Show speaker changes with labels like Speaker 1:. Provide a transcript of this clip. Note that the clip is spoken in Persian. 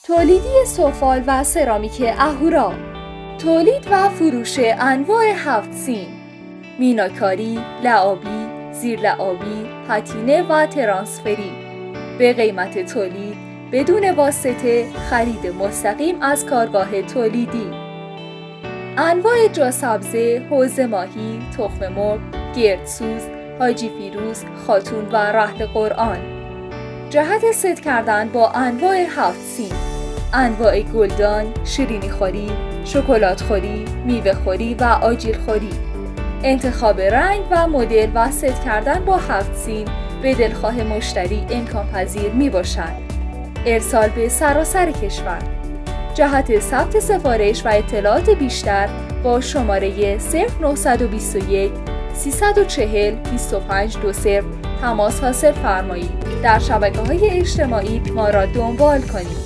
Speaker 1: تولیدی سفال و سرامیک اهورا، تولید و فروش انواع 7 سیم، میناکاری، لعابی، زیرلعابی، پاتینه و ترانسفری به قیمت تولید بدون واسطه، خرید مستقیم از کارگاه تولیدی. انواع جاسبزه، حوض ماهی، تخم مرغ، گردسوز، حاجی فیروز، خاتون و رحل قرآن. جهت ست کردن با انواع 7 سیم، انواع گلدان، شیرینی خوری، شکلات خوری، میوه خوری و آجیل خوری. انتخاب رنگ و مدل و ست کردن با 7 سیم به دلخواه مشتری امکان پذیر می باشد. ارسال به سراسر کشور. جهت ثبت سفارش و اطلاعات بیشتر با شماره 0921 340 2520 تماس حاصل فرمایید. در شبکه‌های اجتماعی ما را دنبال کنید.